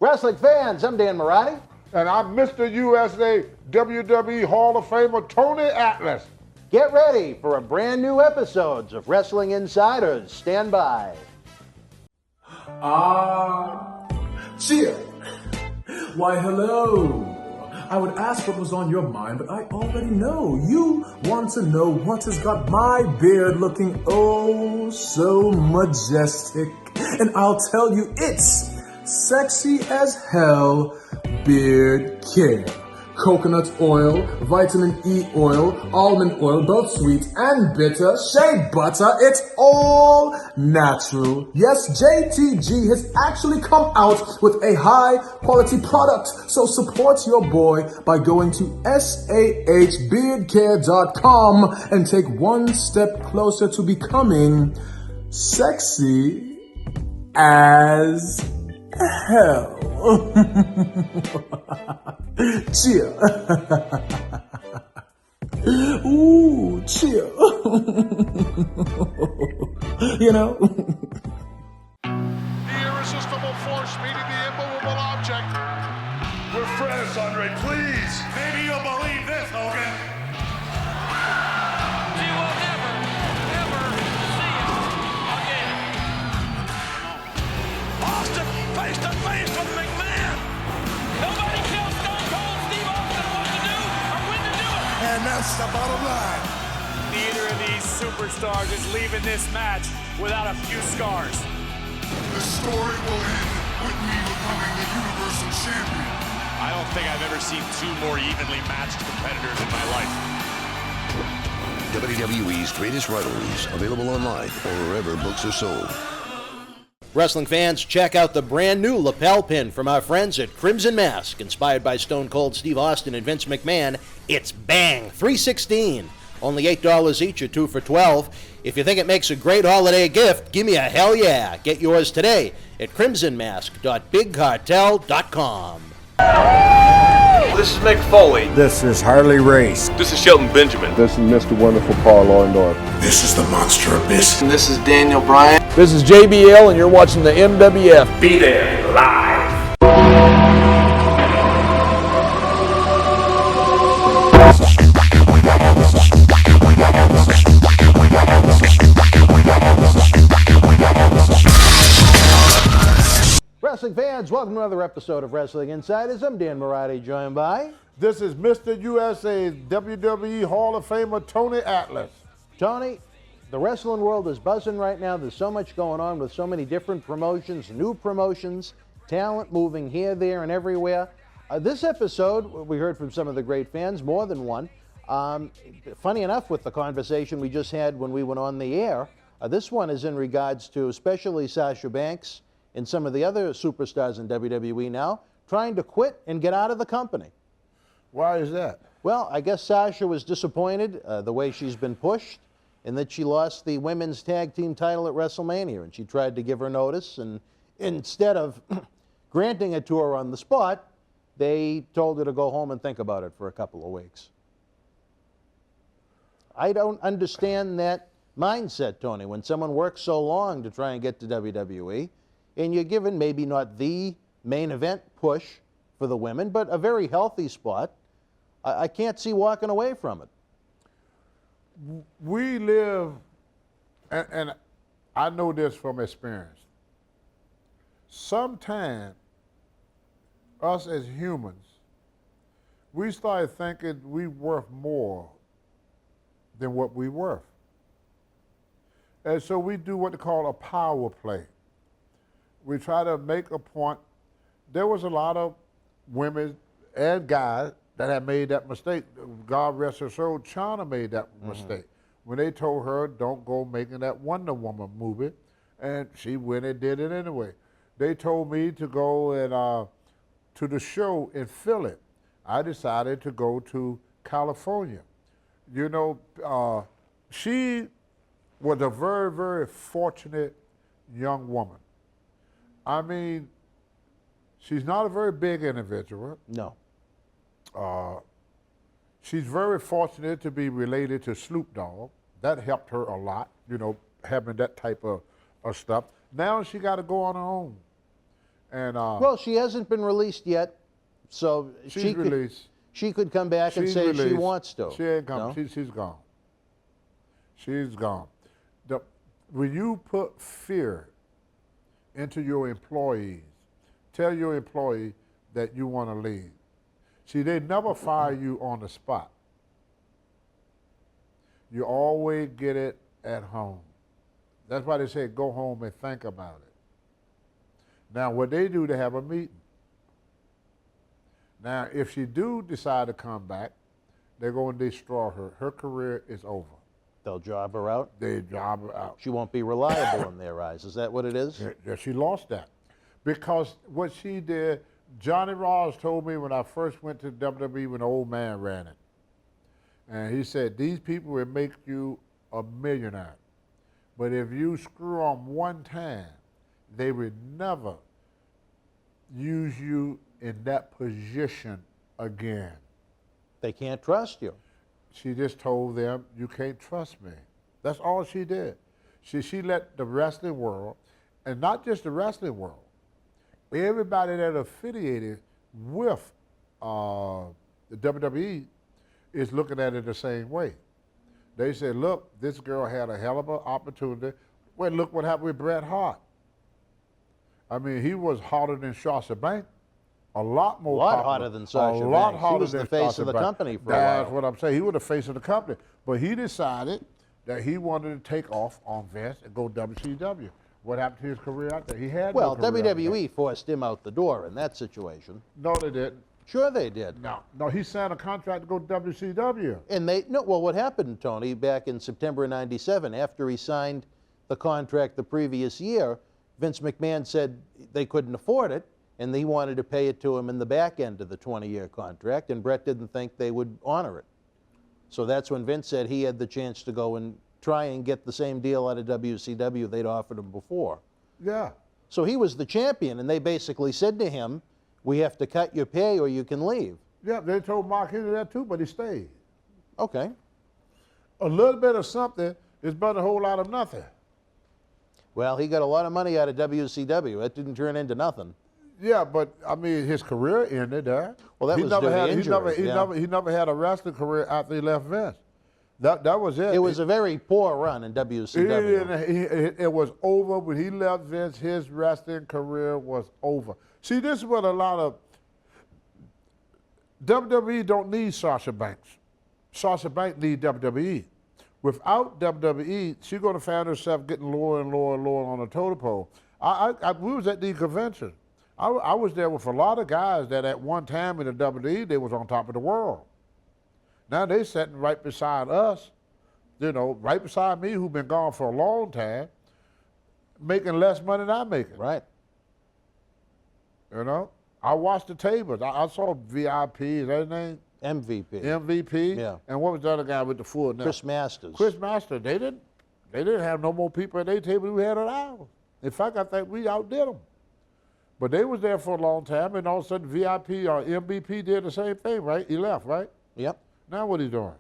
Wrestling fans, I'm Dan Marty. And I'm Mr. USA WWE Hall of Famer Tony Atlas. Get ready for a brand new episodes of Wrestling Insiders. Stand by. Cheer. Why, hello. I would ask what was on your mind, but I already know. You want to know what has got my beard looking oh so majestic. And I'll tell you, it's sexy as hell beard care. Coconut oil, vitamin E oil, almond oil, both sweet and bitter, shea butter, it's all natural. Yes, JTG has actually come out with a high quality product. So support your boy by going to sahbeardcare.com and take one step closer to becoming sexy as hell. Cheer. Ooh, cheer. You know? The irresistible force meeting the immovable object. We're friends, Andre, please. Maybe you'll believe this, Hogan. You will never, ever see it again. Austin face to face with McMahon. Nobody tells Stone Cold Steve Austin what to do or when to do it. And that's the bottom line. Neither of these superstars is leaving this match without a few scars. The story will end with me becoming the Universal Champion. I don't think I've ever seen two more evenly matched competitors in my life. WWE's Greatest Rivalries, available online or wherever books are sold. Wrestling fans, check out the brand new lapel pin from our friends at Crimson Mask. Inspired by Stone Cold Steve Austin and Vince McMahon, it's Bang 316. Only $8 each or 2 for $12. If you think it makes a great holiday gift, give me a hell yeah. Get yours today at crimsonmask.bigcartel.com. This is Mick Foley. This is Harley Race. This is Shelton Benjamin. This is Mr. Wonderful Paul Orndorff. This is the Monster Abyss. And this is Daniel Bryan. This is JBL, and you're watching the MWF. Be there live. Wrestling fans, welcome to another episode of Wrestling Insiders. I'm Dan Marty, joined by... This is Mr. USA WWE Hall of Famer Tony Atlas. Tony, the wrestling world is buzzing right now. There's so much going on with so many different promotions, new promotions, talent moving here, there, and everywhere. This episode, we heard from some of the great fans, more than one. Funny enough, with the conversation we just had when we went on the air, this one is in regards to especially Sasha Banks and some of the other superstars in WWE now trying to quit and get out of the company. Why is that? Well, I guess Sasha was disappointed the way she's been pushed and that she lost the women's tag team title at WrestleMania, and she tried to give her notice, and instead of granting it to her on the spot, they told her to go home and think about it for a couple of weeks. I don't understand that mindset, Tony, when someone works so long to try and get to WWE, and you're given maybe not the main event push for the women, but a very healthy spot. I can't see walking away from it. We live, and I know this from experience, sometimes us as humans, we start thinking we worth more than what we worth. And so we do what they call a power play. We try to make a point. There was a lot of women and guys that had made that mistake. God rest her soul, China made that mistake. When they told her, don't go making that Wonder Woman movie, and she went and did it anyway. They told me to go and to the show in Philly. I decided to go to California. You know, she was a very, very fortunate young woman. I mean, she's not a very big individual. No. She's very fortunate to be related to Snoop Dogg. That helped her a lot, you know, having that type of stuff. Now she got to go on her own. And well, she hasn't been released yet, so she's released. She could come back and say she wants to. She ain't coming. No? She's gone. She's gone. When you put fear into your employees, tell your employee that you want to leave. See, they never fire you on the spot. You always get it at home. That's why they say go home and think about it. Now, what they do, they have a meeting. Now, if she do decide to come back, they're going to destroy her. Her career is over. They'll job her out? They job her out. She won't be reliable in their eyes. Is that what it is? Yeah, she lost that. Because what she did, Johnny Ross told me when I first went to WWE when the old man ran it. And he said, these people will make you a millionaire. But if you screw them one time, they would never use you in that position again. They can't trust you. She just told them, you can't trust me. That's all she did. She let the wrestling world, and not just the wrestling world, everybody that affiliated with the WWE is looking at it the same way. They said, look, this girl had a hell of an opportunity. Well, look what happened with Bret Hart. I mean, he was hotter than Sasha Banks. A lot more popular. Hotter than Sasha Banks. A lot hotter he was than the face Sasha of the Banks. company for a while. That's what I'm saying. He was the face of the company. But he decided that he wanted to take off on Vince and go WCW. What happened to his career out there? He had well, no career WWE forced him out the door in that situation. No, they didn't. Sure they did. No, he signed a contract to go to WCW. And what happened, Tony, back in September of '97, after he signed the contract the previous year, Vince McMahon said they couldn't afford it, and he wanted to pay it to him in the back end of the 20-year contract, and Bret didn't think they would honor it. So that's when Vince said he had the chance to go and try and get the same deal out of WCW they'd offered him before. Yeah. So he was the champion, and they basically said to him, we have to cut your pay or you can leave. Yeah, they told Mark Henry that too, but he stayed. Okay. A little bit of something is better than a whole lot of nothing. Well, he got a lot of money out of WCW. That didn't turn into nothing. Yeah, but I mean, his career ended there. Well, that was due to injury. He never had a wrestling career after he left Vince. That was it. It was a very poor run in WCW. It was over when he left Vince. His wrestling career was over. See, this is what a lot of WWE don't need Sasha Banks. Sasha Banks need WWE. Without WWE, she's going to find herself getting lower and lower and lower on the totem pole. We was at the convention. I was there with a lot of guys that at one time in the WWE, they was on top of the world. Now they sitting right beside us, right beside me, who've been gone for a long time, making less money than I'm making. Right. I watched the tables. I saw VIP, is that his name? MVP. MVP. Yeah. And what was the other guy with the full name? Chris Masters. Chris Masters. They didn't have no more people at their table than we had at ours. In fact, I think we outdid them. But they was there for a long time, and all of a sudden VIP or MVP did the same thing, right? He left, right? Yep. Now what he doing?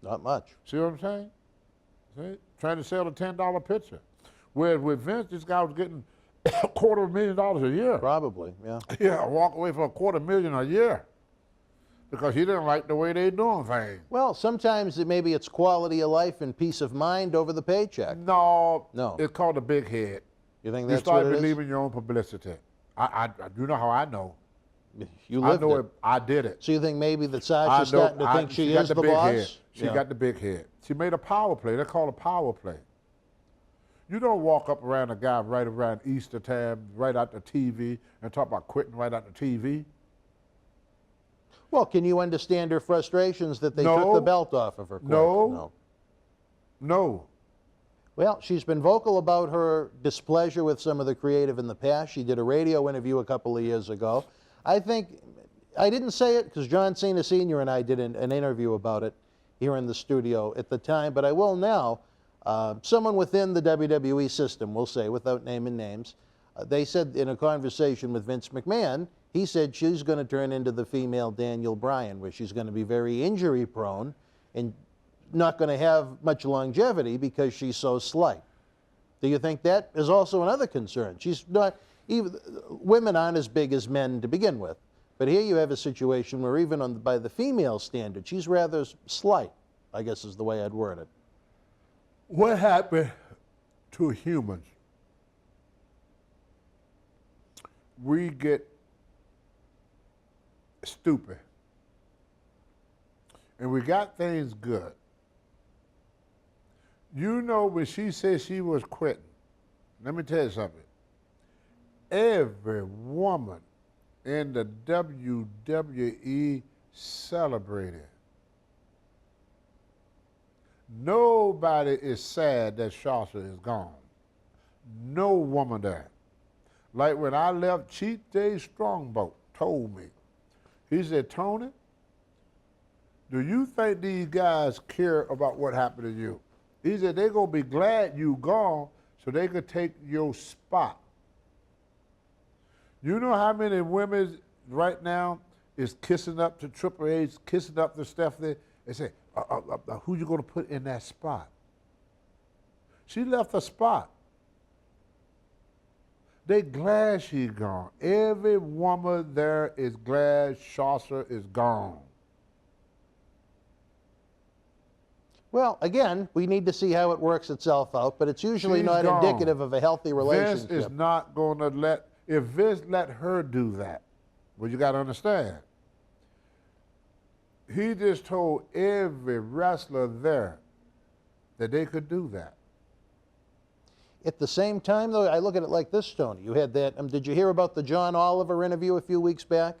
Not much. See what I'm saying? See? Trying to sell a $10 picture. Whereas with Vince, this guy was getting $250,000 a year. Probably, yeah. Yeah, walk away for $250,000 a year because he didn't like the way they doing things. Well, sometimes maybe it's quality of life and peace of mind over the paycheck. No. No. It's called a big head. You think that's what it is? You start believing believing your own publicity. You know how I know. You lived it. I did it. So you think maybe that Sasha's starting to think she is the boss? Head. She got the big head. She made a power play. They call it a power play. You don't walk up around a guy right around Easter time, right out the TV, and talk about quitting right out the TV. Well, can you understand her frustrations that they took the belt off of her quick? No. Well, she's been vocal about her displeasure with some of the creative in the past. She did a radio interview a couple of years ago. I didn't say it because John Cena Sr. and I did an interview about it here in the studio at the time, but I will now. Someone within the WWE system, we'll say, without naming names, they said in a conversation with Vince McMahon, he said she's going to turn into the female Daniel Bryan, where she's going to be very injury prone and not going to have much longevity because she's so slight. Do you think that is also another concern? She's not, even women aren't as big as men to begin with. But here you have a situation where even by the female standard, she's rather slight, I guess is the way I'd word it. What happened to humans? We get stupid. And we got things good. You know, when she said she was quitting, let me tell you something. Every woman in the WWE celebrated. Nobody is sad that Sasha is gone. No woman there. Like when I left, Chief Dave Strongbow told me, he said, Tony, do you think these guys care about what happened to you? He said, they're going to be glad you gone so they could take your spot. You know how many women right now is kissing up to Triple H, kissing up to Stephanie, and say, who you going to put in that spot? She left a spot. They glad she's gone. Every woman there is glad Sasha is gone. Well, again, we need to see how it works itself out, but it's usually not indicative of a healthy relationship. Vince is not going to if Vince let her do that, well, you got to understand, he just told every wrestler there that they could do that. At the same time, though, I look at it like this, Tony. You had that, did you hear about the John Oliver interview a few weeks back,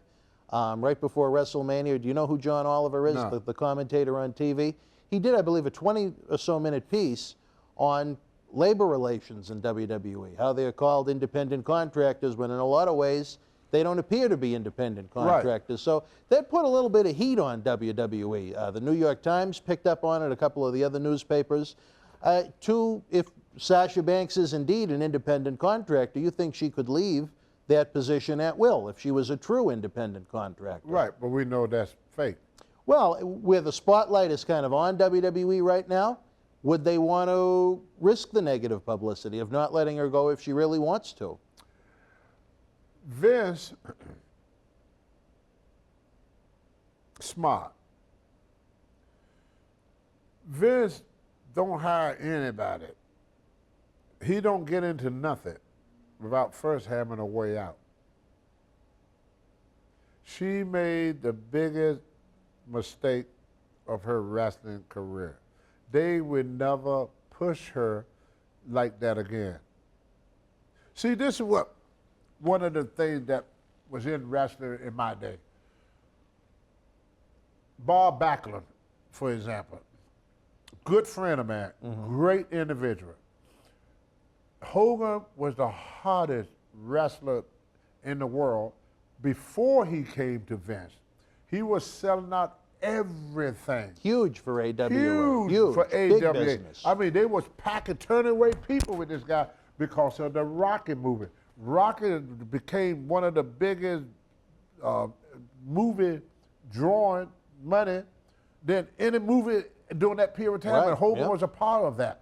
right before WrestleMania? Do you know who John Oliver is, no. the commentator on TV? He did, I believe, a 20 or so minute piece on labor relations in WWE, how they're called independent contractors when in a lot of ways they don't appear to be independent contractors. Right. So that put a little bit of heat on WWE. The New York Times picked up on it, a couple of the other newspapers. If Sasha Banks is indeed an independent contractor, you think she could leave that position at will if she was a true independent contractor? Right, but we know that's fake. Well, where the spotlight is kind of on WWE right now, would they want to risk the negative publicity of not letting her go if she really wants to? Vince, smart. Vince don't hire anybody. He don't get into nothing without first having a way out. She made the biggest mistake of her wrestling career. They would never push her like that again. See, this is what one of the things that was in wrestling in my day. Bob Backlund, for example, good friend of mine, great individual. Hogan was the hardest wrestler in the world before he came to Vince. He was selling out everything. Huge for AWA. Huge for AWA. Big business. I mean, they was packing, turning away people with this guy because of the Rocky movie. Rocky became one of the biggest movie drawing money than any movie during that period of time, and Hogan was a part of that.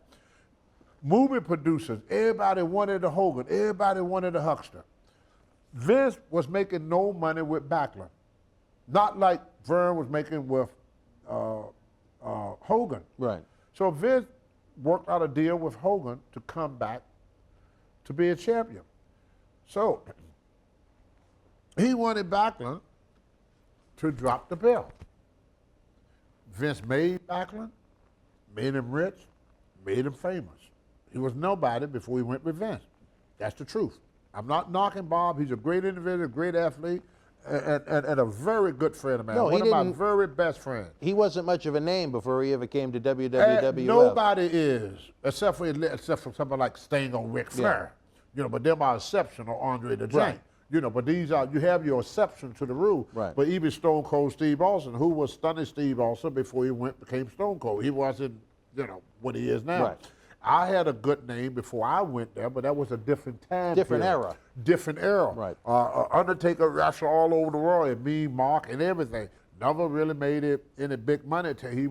Movie producers, everybody wanted the Hogan, everybody wanted the Huckster. Vince was making no money with Backlund. Not like Vern was making with Hogan. Right. So Vince worked out a deal with Hogan to come back to be a champion. So he wanted Backlund to drop the belt. Vince made Backlund, made him rich, made him famous. He was nobody before he went with Vince. That's the truth. I'm not knocking Bob. He's a great individual, great athlete, and a very good friend of mine. One of my very best friends. He wasn't much of a name before he ever came to WWF. Nobody is, except for somebody like Sting or Ric Flair. You know, but them are exception, or Andre the Giant. You know, but these are, you have your exception to the rule. Right. But even Stone Cold Steve Austin, who was stunning Steve Austin before he became Stone Cold. He wasn't, you know, what he is now. Right. I had a good name before I went there, but that was a different time. Different period. era. Different era. Right. Undertaker wrestled all over the world, and me, Mark, and everything. Never really made it any big money until he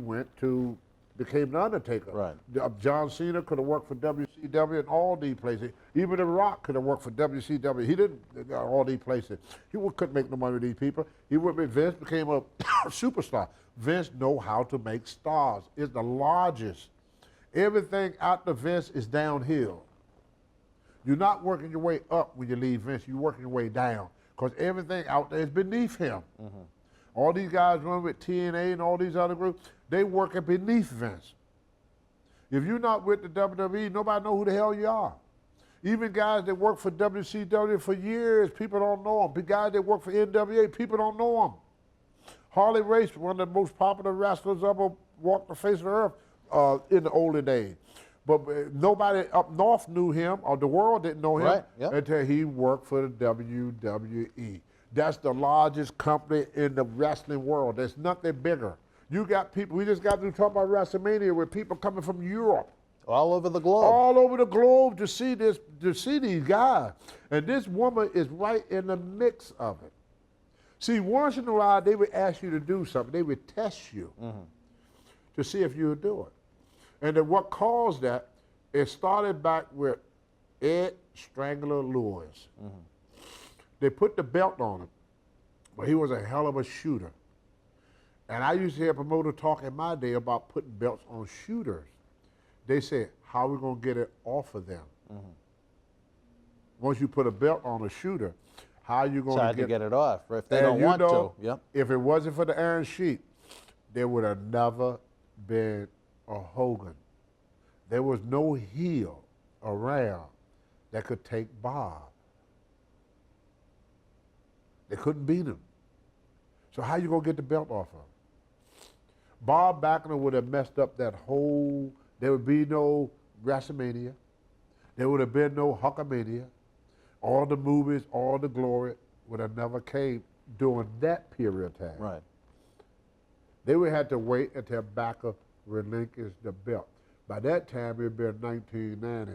became the Undertaker. Right. John Cena could have worked for WCW WCW and all these places. Even The Rock could have worked for WCW. He didn't, all these places. He couldn't make no money with these people. He went with Vince, became a superstar. Vince know how to make stars. It's the largest. Everything after Vince is downhill. You're not working your way up when you leave Vince. You're working your way down because everything out there is beneath him. Mm-hmm. All these guys run with TNA and all these other groups, they working beneath Vince. If you're not with the WWE, nobody know who the hell you are. Even guys that work for WCW for years, people don't know them. The guys that work for NWA, people don't know them. Harley Race, one of the most popular wrestlers ever walked the face of the earth in the older days. But nobody up north knew him, or the world didn't know him until he worked for the WWE. That's the largest company in the wrestling world. There's nothing bigger. You got people, we just got to talk about WrestleMania with people coming from Europe. All over the globe. All over the globe to see this, to see these guys. And this woman is right in the mix of it. See, once in a while, they would ask you to do something. They would test you to see if you would do it. And then what caused that, it started back with Ed Strangler Lewis. They put the belt on him, but he was a hell of a shooter. And I used to hear a promoter talk in my day about putting belts on shooters. They said, how are we going to get it off of them? Once you put a belt on a shooter, how are you going to get it off if they don't want to? Yep. If it wasn't for the Iron Sheik, there would have never been a Hogan. There was no heel around that could take Bob. They couldn't beat him. So how you going to get the belt off of him? Bob Backlund would have messed up that whole, there would be no WrestleMania. There would have been no Hulkamania. All the movies, all the glory would have never came during that period of time. Right. They would have to wait until Backlund relinquished the belt. By that time, it would have been 1990.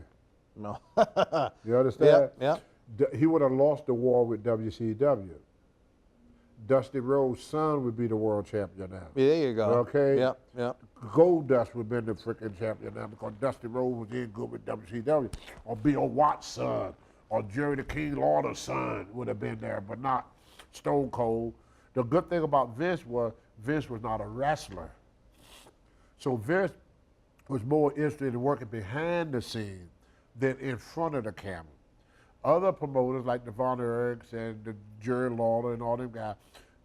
No. You understand? Yeah. He would have lost the war with WCW. Dusty Rhodes' son would be the world champion now. Yeah, there you go. Okay? Yep. Goldust would have been the freaking champion now because Dusty Rhodes was in good with WCW. Or Bill Watts' son, or Jerry the King Lawler's son would have been there, but not Stone Cold. The good thing about Vince was not a wrestler. So Vince was more interested in working behind the scenes than in front of the camera. Other promoters like the Von Erichs and the Jerry Lawler and all them guys,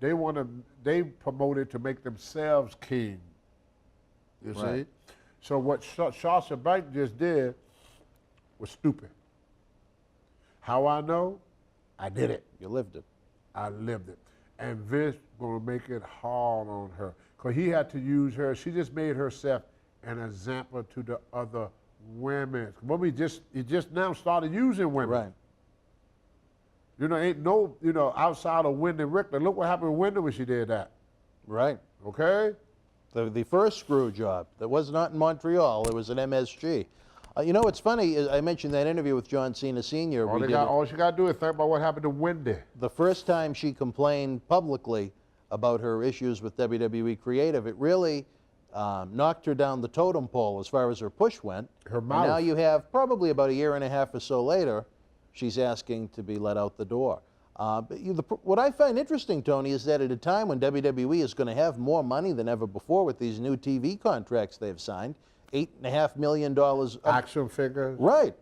they promoted to make themselves king. You see? So what Sasha Banks just did was stupid. How I know? I did it. You lived it. I lived it. And Vince gonna make it hard on her. Because he had to use her. She just made herself an example to the other women. But he just now started using women. Right. You know, ain't no, outside of Wendy Richter. Look what happened with Wendy when she did that. Right. Okay? The first screw job, that was not in Montreal, it was at MSG. It's funny, I mentioned that interview with John Cena Sr. All she got to do is think about what happened to Wendy. The first time she complained publicly about her issues with WWE Creative, it really knocked her down the totem pole as far as her push went. Her mouth. And now you have probably about a year and a half or so later, she's asking to be let out the door. What I find interesting, Tony, is that at a time when WWE is going to have more money than ever before with these new TV contracts they've signed, $8.5 million. Action figures. Right.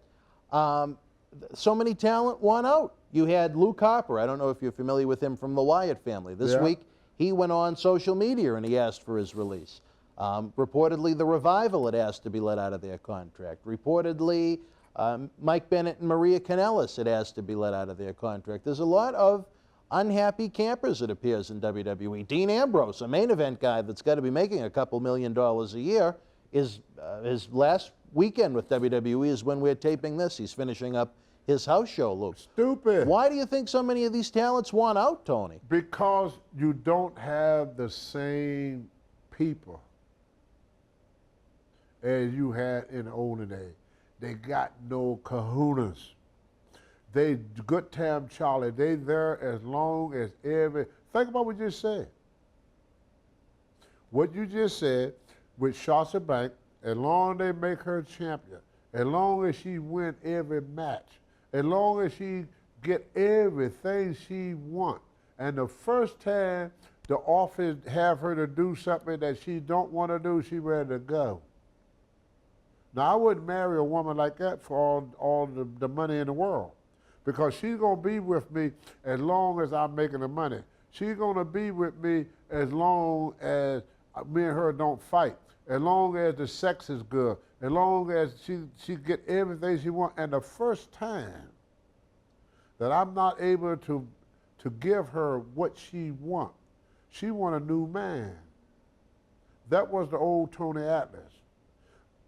So many talent won out. You had Luke Harper. I don't know if you're familiar with him from the Wyatt family. This week, he went on social media and he asked for his release. Reportedly, the Revival had asked to be let out of their contract. Reportedly, Mike Bennett and Maria Kanellis had asked to be let out of their contract. There's a lot of unhappy campers, it appears, in WWE. Dean Ambrose, a main event guy that's got to be making a couple $1 million a year, his last weekend with WWE is when we're taping this. He's finishing up his house show, Luke. Stupid. Why do you think so many of these talents want out, Tony? Because you don't have the same people as you had in the olden days. They got no kahunas. They, Good Time Charlie, they there as long as think about what you just said. What you just said with Sasha Banks, as long as they make her champion, as long as she win every match, as long as she get everything she want. And the first time the office have her to do something that she don't want to do, she ready to go. Now, I wouldn't marry a woman like that for all the money in the world, because she's going to be with me as long as I'm making the money. She's going to be with me as long as me and her don't fight, as long as the sex is good, as long as she get everything she wants. And the first time that I'm not able to give her what she want a new man. That was the old Tony Atlas.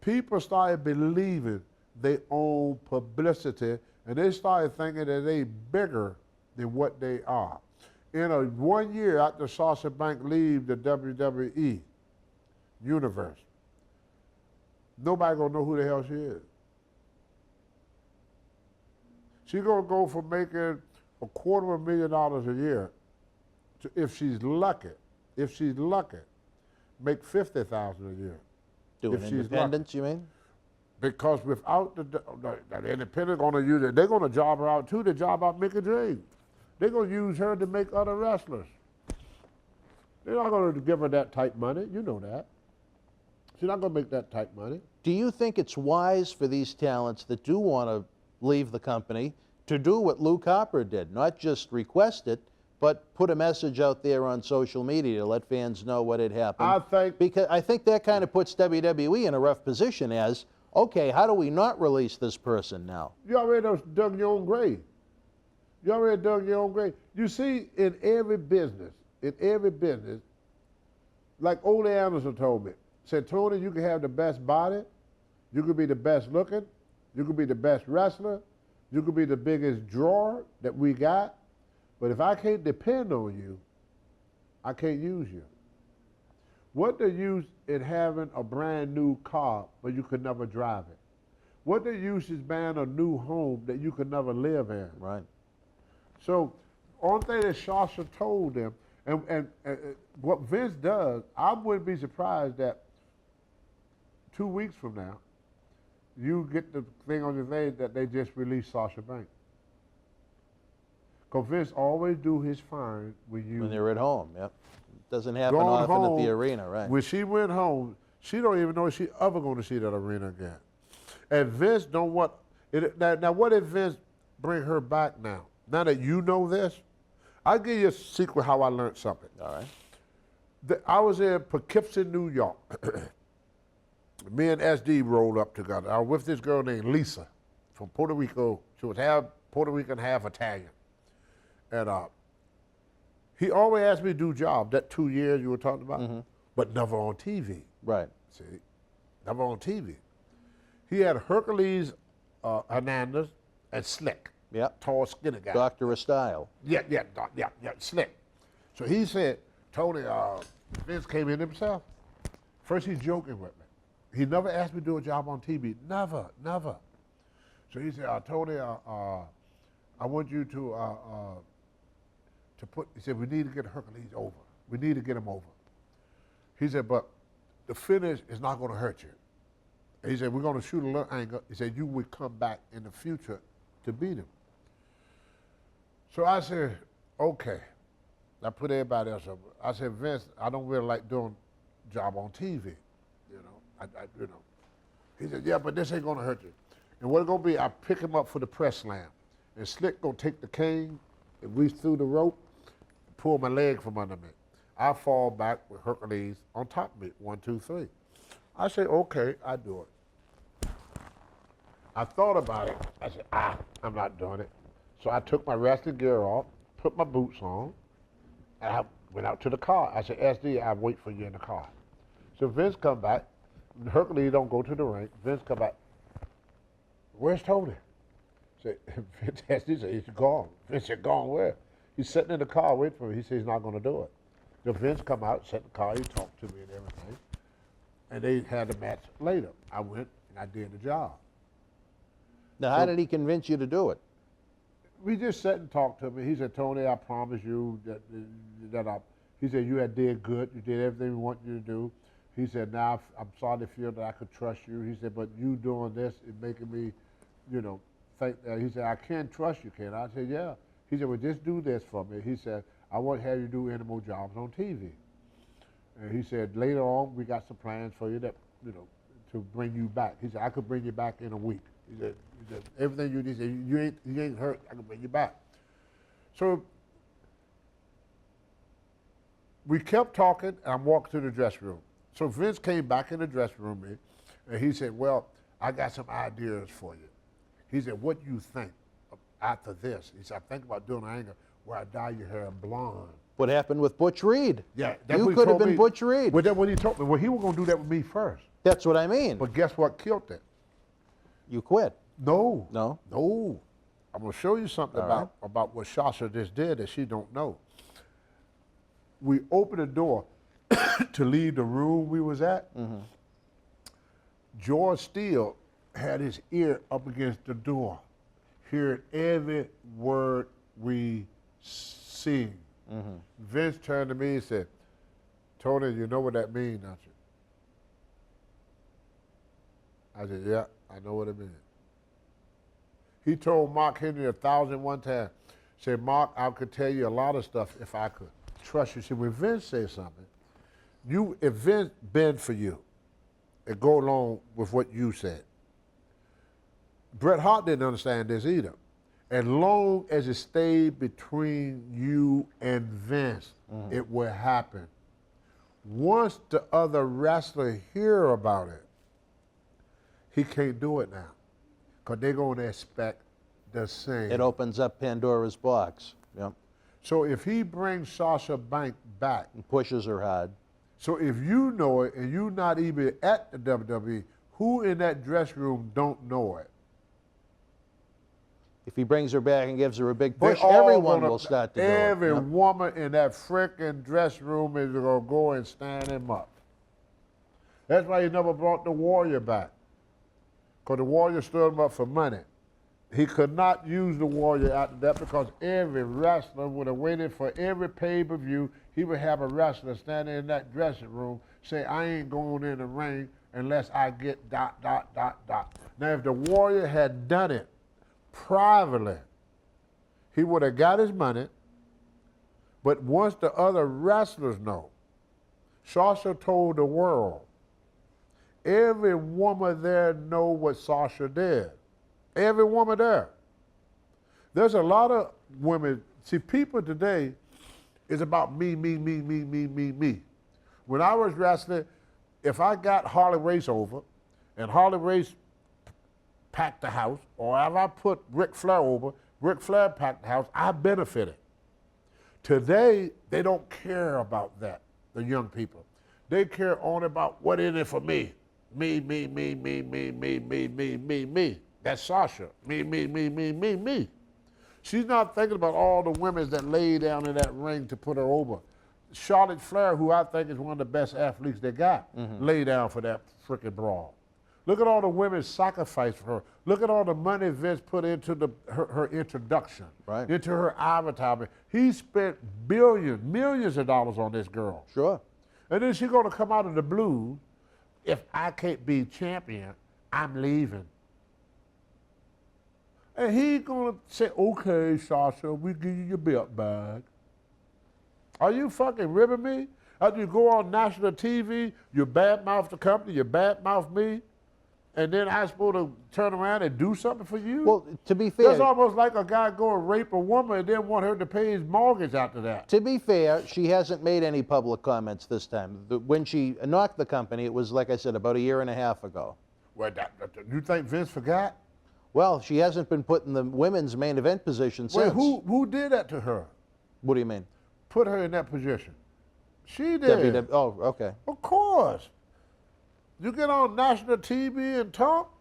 People started believing they own publicity, and they started thinking that they bigger than what they are. In 1 year after Sasha Banks leave the WWE universe, nobody gonna know who the hell she is. She's gonna go from making $250,000 a year to, if she's lucky, make $50,000 a year. Doing independence, you mean? Because without the independent gonna use it, they're gonna job her out too. They job out Mickey James. They're gonna use her to make other wrestlers. They're not gonna give her that type money. You know that. She's not gonna make that type money. Do you think it's wise for these talents that do want to leave the company to do what Lou Copper did, not just request it, but put a message out there on social media to let fans know what had happened? Because I think that kind of puts WWE in a rough position as, okay, how do we not release this person now? You already dug your own grave. You see, in every business, like Ole Anderson told me, said, Tony, you can have the best body, you could be the best looking, you could be the best wrestler, you could be the biggest drawer that we got, but if I can't depend on you, I can't use you. What the use in having a brand new car, but you could never drive it? What the use is buying a new home that you could never live in? Right. So, only thing that Sasha told them, and what Vince does, I wouldn't be surprised that 2 weeks from now, you get the thing on your thing that they just released Sasha Banks. Because Vince always do his firing when they're at home, yep. Doesn't happen often at the arena, right? When she went home, she don't even know if she ever going to see that arena again. And Vince don't want it. Now, what if Vince bring her back now? Now that you know this, I'll give you a secret how I learned something. All right. I was in Poughkeepsie, New York. Me and SD rolled up together. I was with this girl named Lisa from Puerto Rico. She was half Puerto Rican, half Italian. And he always asked me to do jobs, that 2 years you were talking about, but never on TV. Right. See, never on TV. He had Hercules Hernandez and Slick. Yep. Tall, skinny guy. Doctor of Style. Yeah, Slick. So he said, Tony, Vince came in himself. First he's joking with me. He never asked me to do a job on TV. Never. So he said, Tony, I want you to put, he said, we need to get Hercules over. We need to get him over. He said, but the finish is not going to hurt you. And he said, we're going to shoot a little angle. He said, you would come back in the future to beat him. So I said, okay. I put everybody else over. I said, Vince, I don't really like doing job on TV. You know. He said, yeah, but this ain't going to hurt you. And what it's going to be, I pick him up for the press slam. And Slick going to take the cane and reach through the rope, pull my leg from under me. I fall back with Hercules on top of me, 1, 2, 3. I said, okay, I do it. I thought about it. I said, I'm not doing it. So I took my wrestling gear off, put my boots on, and I went out to the car. I said, SD, I'll wait for you in the car. So Vince come back. Hercules don't go to the ring. Vince come back. Where's Tony? Said, Vince SD said, he's gone. Vince said, gone where? He's sitting in the car waiting for me. He said he's not going to do it. So Vince come out, sat in the car, he talked to me and everything. And they had the match later. I went and I did the job. Now, how did he convince you to do it? We just sat and talked to me. He said, Tony, I promise you that he said, you had did good. You did everything we want you to do. He said, now I'm starting to feel that I could trust you. He said, but you doing this is making me, think that. He said, I can't trust you, Ken. I said, yeah. He said, well, just do this for me. He said, I won't have you do any more jobs on TV. And he said, later on, we got some plans for you that, to bring you back. He said, I could bring you back in a week. He said everything you did, you ain't hurt, I can bring you back. So we kept talking, and I'm walking to the dressing room. So Vince came back in the dressing room, and he said, well, I got some ideas for you. He said, what do you think after this? He said, I think about doing an angle where I dye your hair blonde. What happened with Butch Reed? Yeah. You could have been Butch Reed. Well, that's what he told me. Well, he was going to do that with me first. That's what I mean. But guess what killed it? You quit. No. No? No. I'm going to show you something about what Sasha just did that she don't know. We opened the door to leave the room we was at. Mm-hmm. George Steele had his ear up against the door, hearing every word we sing. Mm-hmm. Vince turned to me and said, Tony, you know what that means, don't you? I said, yeah, I know what it means. He told Mark Henry 1,001 times, said, Mark, I could tell you a lot of stuff if I could trust you. See, when Vince says something, if Vince bend for you and go along with what you said, Bret Hart didn't understand this either. As long as it stayed between you and Vince, it will happen. Once the other wrestler hear about it, he can't do it now, because they're going to expect the same. It opens up Pandora's box. Yep. So if he brings Sasha Banks back, and pushes her hard. So if you know it and you're not even at the WWE, who in that dressing room don't know it? If he brings her back and gives her a big push, everyone will start to do it. Every woman in that frickin' dressing room is going to go and stand him up. That's why he never brought the Warrior back, because the Warrior stood him up for money. He could not use the Warrior after that, because every wrestler would have waited for every pay-per-view. He would have a wrestler standing in that dressing room say, I ain't going in the ring unless I get ... Now, if the Warrior had done it privately, he would have got his money. But once the other wrestlers know, Sasha told the world, every woman there know what Sasha did. Every woman there. There's a lot of women. See, people today is about me. When I was wrestling, if I got Harley Race over and Harley Race packed the house, or if I put Ric Flair over, Ric Flair packed the house, I benefited. Today, they don't care about that, the young people. They care only about what is it for me. Me. That's Sasha. Me. She's not thinking about all the women that lay down in that ring to put her over. Charlotte Flair, who I think is one of the best athletes they got, lay down for that freaking brawl. Look at all the women sacrificed for her. Look at all the money Vince put into her introduction, into her advertisement. He spent millions of dollars on this girl. Sure. And then she's going to come out of the blue, if I can't be champion, I'm leaving. And he's going to say, okay, Sasha, we give you your belt back. Are you fucking ribbing me? After you go on national TV, you badmouth the company, you badmouth me, and then I'm supposed to turn around and do something for you? Well, to be fair, that's almost like a guy go and rape a woman and then want her to pay his mortgage after that. To be fair, she hasn't made any public comments this time. When she knocked the company, it was, like I said, about a year and a half ago. Well, you think Vince forgot? Well, she hasn't been put in the women's main event position since. Wait, who did that to her? What do you mean? Put her in that position. She did. Oh, okay. Of course. You get on national TV and talk,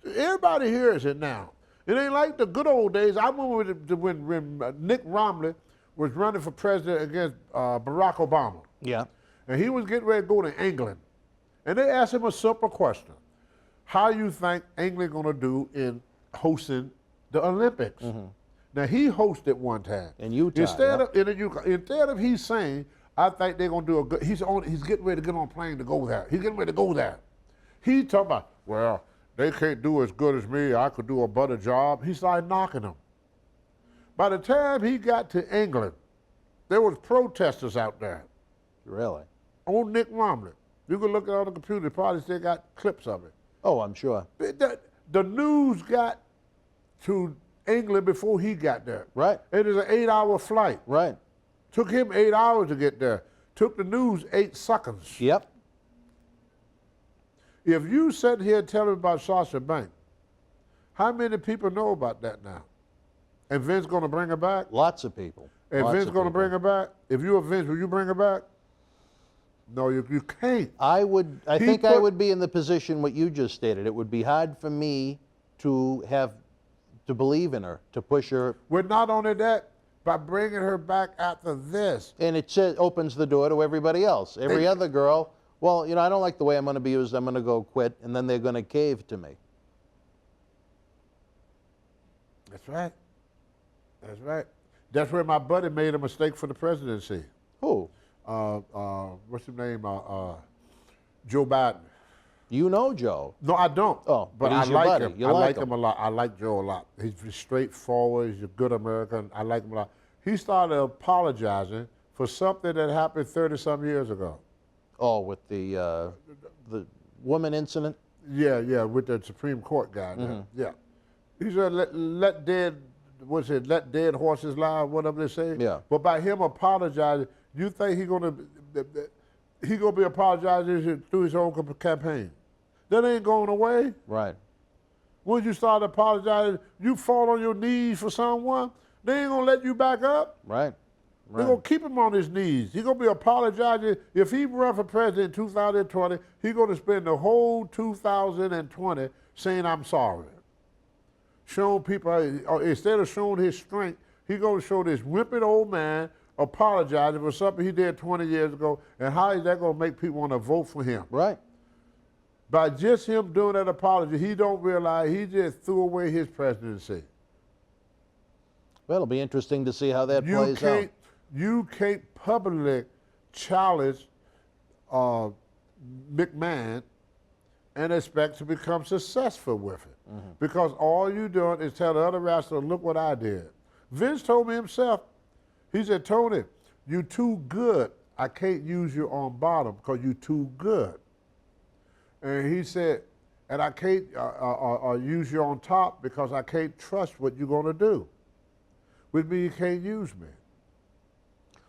everybody hears it now. It ain't like the good old days. I remember when Nick Romney was running for president against Barack Obama. Yeah. And he was getting ready to go to England. And they asked him a simple question. How you think England going to do in hosting the Olympics? Now, he hosted one time. In Utah. Instead of he's saying, I think they're gonna do a good. He's getting ready to get on a plane to go there. He's getting ready to go there. He talking about, well, they can't do as good as me. I could do a better job. He started knocking them. By the time he got to England, there was protesters out there. Really? On Nick Romley. You can look at on the computer. Probably still got clips of it. Oh, I'm sure. The news got to England before he got there. Right. It is an 8-hour flight. Right. Took him 8 hours to get there. Took the news 8 seconds. Yep. If you sit here and tell me about Sasha Banks, how many people know about that now? And Vince going to bring her back? Lots of people. And Vince going to bring her back? If you were Vince, will you bring her back? No, you can't. I think I would be in the position what you just stated. It would be hard for me to believe in her, to push her. We're not only that, by bringing her back after this. And it opens the door to everybody else. Every other girl, well, I don't like the way I'm going to be used. I'm going to go quit, and then they're going to cave to me. That's right. That's right. That's where my buddy made a mistake for the presidency. Who? What's his name? Joe Biden. You know Joe. No, I don't. Oh, but I he's your like buddy. him. You I like like him a lot. I like Joe a lot. He's straightforward. He's a good American. I like him a lot. He started apologizing for something that happened 30-some years ago. Oh, with the woman incident? Yeah, with the Supreme Court guy. Mm-hmm. Yeah. He said, let dead horses lie, whatever they say. Yeah. But by him apologizing, you think he's gonna be apologizing through his own campaign? That ain't going away. Right. Once you start apologizing, you fall on your knees for someone, they ain't gonna let you back up. Right. They're gonna keep him on his knees. He's gonna be apologizing. If he run for president in 2020, he's gonna spend the whole 2020 saying, I'm sorry. Showing people, instead of showing his strength, he's gonna show this wimpy old man apologizing for something he did 20 years ago, and how is that gonna make people wanna vote for him? Right. By just him doing that apology, he don't realize he just threw away his presidency. Well, it'll be interesting to see how that plays out. You can't publicly challenge McMahon and expect to become successful with it. Mm-hmm. Because all you're doing is tell the other wrestler, look what I did. Vince told me himself, he said, Tony, you too good. I can't use you on bottom because you too good. And he said, and I can't use you on top because I can't trust what you're going to do. With me, you can't use me.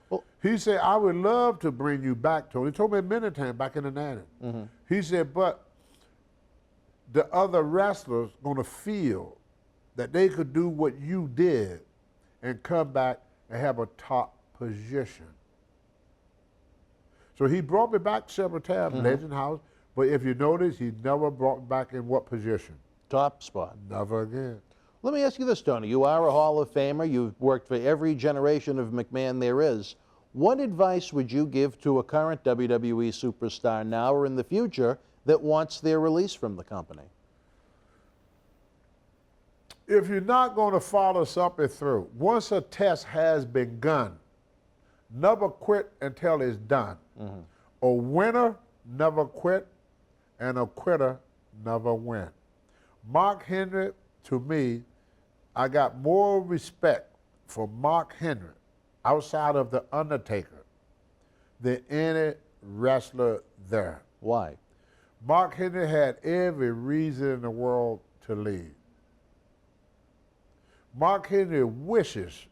Well, he said, I would love to bring you back, Tony. He told me many times back in the 90s. Mm-hmm. He said, but the other wrestlers going to feel that they could do what you did and come back and have a top position. So he brought me back several times, Legend House, but if you notice, he never brought me back in what position? Top spot. Never again. Let me ask you this, Tony. You are a Hall of Famer. You've worked for every generation of McMahon there is. What advice would you give to a current WWE superstar now or in the future that wants their release from the company? If you're not going to follow something through, once a test has begun, never quit until it's done. Mm-hmm. A winner never quit, and a quitter never win. Mark Henry, to me, I got more respect for Mark Henry outside of The Undertaker than any wrestler there. Why? Mark Henry had every reason in the world to leave. Mark Henry wishes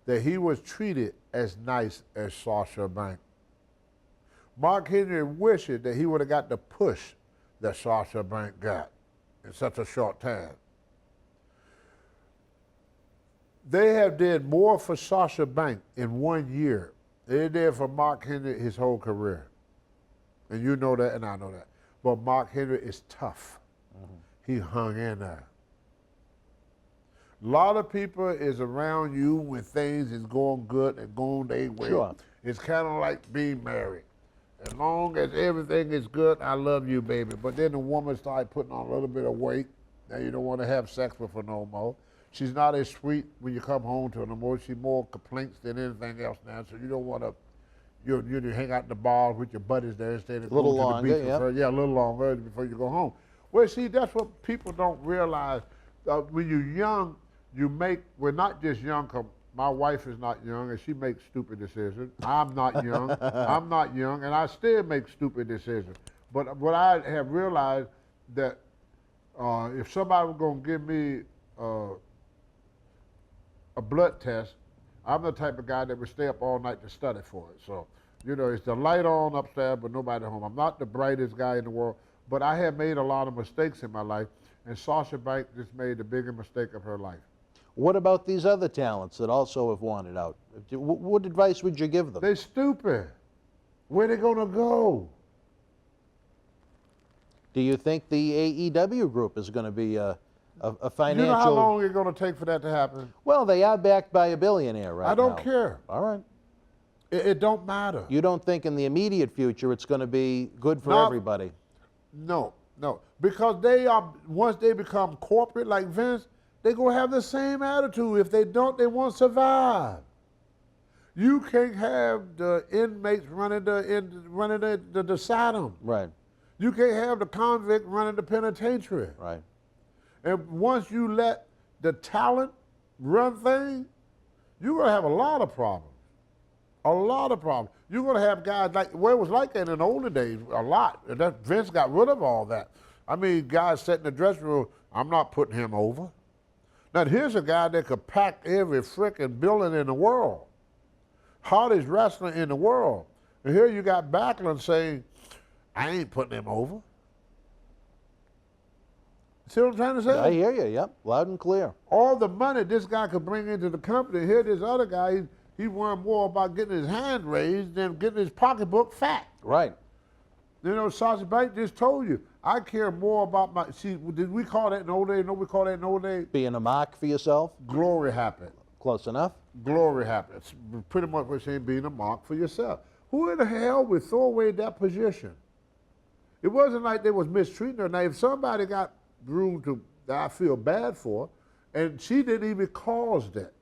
that he was treated as nice as Sasha Banks. Mark Henry wishes that he would have got the push that Sasha Banks got in such a short time. They have did more for Sasha Banks in 1 year than they did for Mark Henry his whole career. And you know that, and I know that. But Mark Henry is tough. Mm-hmm. He hung in there. A lot of people is around you when things is going good and going their way. Sure. It's kind of like being married. As long as everything is good, I love you, baby. But then the woman started putting on a little bit of weight. Now you don't want to have sex with her no more. She's not as sweet when you come home to her no more. She's more complaints than anything else now. So you don't want to, you hang out in the bar with your buddies there instead of a little going to the beach. longer, Yeah, a little longer before you go home. Well, see, that's what people don't realize. When you're young, we're not just young, 'cause my wife is not young and she makes stupid decisions. I'm not young. I'm not young, and I still make stupid decisions. But what I have realized that if somebody was going to give me a blood test, I'm the type of guy that would stay up all night to study for it. So, it's the light on upstairs, but nobody home. I'm not the brightest guy in the world, but I have made a lot of mistakes in my life, and Sasha Banks just made the biggest mistake of her life. What about these other talents that also have wanted out? What advice would you give them? They're stupid. Where they gonna go? Do you think the AEW group is going to be a financial... You know how long it's going to take for that to happen? Well, they are backed by a billionaire right now. I don't care. All right. It don't matter. You don't think in the immediate future it's going to be good for everybody? No. Because once they become corporate like Vince, they're going to have the same attitude. If they don't, they won't survive. You can't have the inmates running the asylum. Right. You can't have the convict running the penitentiary. Right. And once you let the talent run things, you're going to have a lot of problems. A lot of problems. You're going to have guys it was like that in the older days, a lot. And Vince got rid of all that. I mean, guys sat in the dressing room, I'm not putting him over. Now, here's a guy that could pack every frickin' building in the world. Hardest wrestler in the world. And here you got Backlund saying, I ain't putting him over. See what I'm trying to say? I hear you, yep, loud and clear. All the money this guy could bring into the company, here this other guy, he worried more about getting his hand raised than getting his pocketbook fat. Right. Sasha Banks just told you, I care more about did we call that in the old days? No, we call that in the old days? Being a mark for yourself? Glory happened. Close enough? Glory happened. It's pretty much what we're saying, being a mark for yourself. Who in the hell would throw away that position? It wasn't like they was mistreating her. Now, if somebody got groomed that I feel bad for, and she didn't even cause that,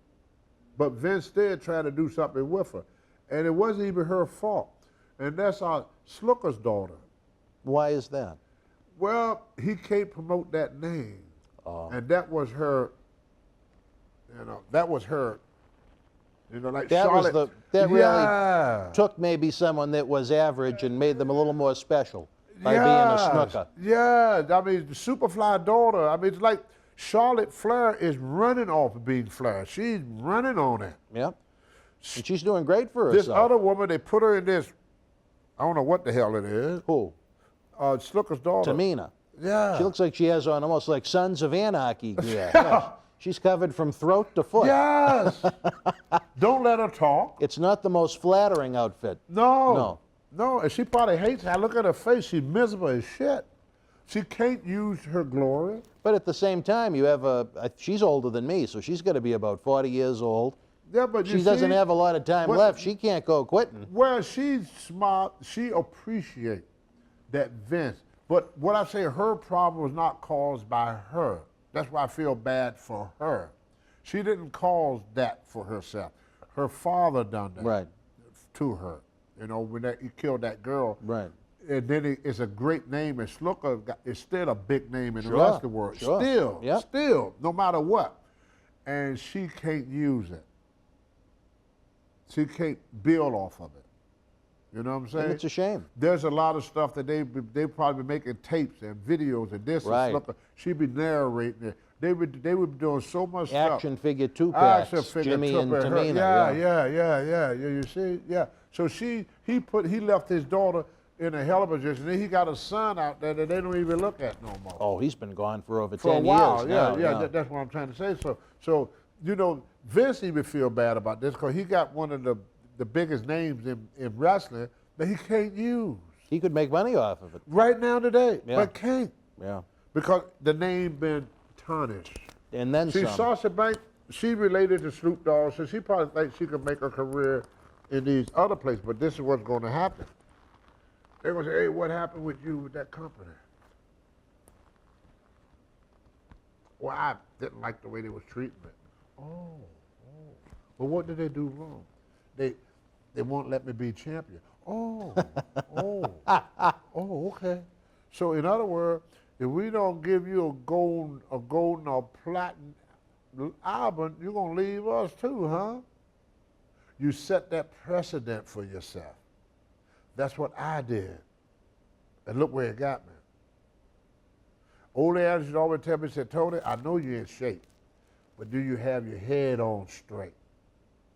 but Vince still tried to do something with her, and it wasn't even her fault. And that's our Slooker's daughter. Why is that? Well, he can't promote that name, and that was her. That was her. Like that Charlotte. That really took maybe someone that was average and made them a little more special. By being a snooker. Yeah, I mean, the Superfly daughter, I mean, it's like Charlotte Flair is running off of being Flair. She's running on it. Yep. And she's doing great for herself. This other woman, they put her in this, I don't know what the hell it is. Who? Snooker's daughter. Tamina. Yeah. She looks like she has on almost like Sons of Anarchy gear. Yes. She's covered from throat to foot. Yes. Don't let her talk. It's not the most flattering outfit. No, and she probably hates it. I look at her face, she's miserable as shit. She can't use her glory. But at the same time, you have she's older than me, so she's got to be about 40 years old. Yeah, but she doesn't have a lot of time left. She can't go quitting. Well, she's smart. She appreciates that Vince. But what I say, her problem was not caused by her. That's why I feel bad for her. She didn't cause that for herself. Her father done that to her. When he killed that girl. Right. And then it's a great name, and Slooker is still a big name in the rest of the world. Sure. Still, no matter what. And she can't use it. She can't build off of it. You know what I'm saying? And it's a shame. There's a lot of stuff that they probably be making tapes and videos and this and Slooker. She'd be narrating it. They would be doing so much stuff. Action figure 2-packs, Jimmy and Tamina. Yeah. You see? Yeah. So he left his daughter in a hell of a position. Then he got a son out there that they don't even look at no more. Oh, he's been gone for over 10 for a while. years Yeah, now. yeah. That's what I'm trying to say. So Vince even feel bad about this because he got one of the biggest names in wrestling that he can't use. He could make money off of it. Right now today, but can't. Yeah. Because the name been tarnished. And then some. Sasha Banks, she related to Snoop Dogg, so she probably thinks she could make her career in these other places, but this is what's going to happen. They're going to say, hey, what happened with you with that company? Well, I didn't like the way they was treating me. Oh. Well, what did they do wrong? They won't let me be champion. Oh, okay. So in other words, if we don't give you a golden or platinum album, you're gonna leave us too, huh? You set that precedent for yourself. That's what I did. And look where it got me. Old Al used to always tell me, he said, Tony, I know you're in shape, but do you have your head on straight?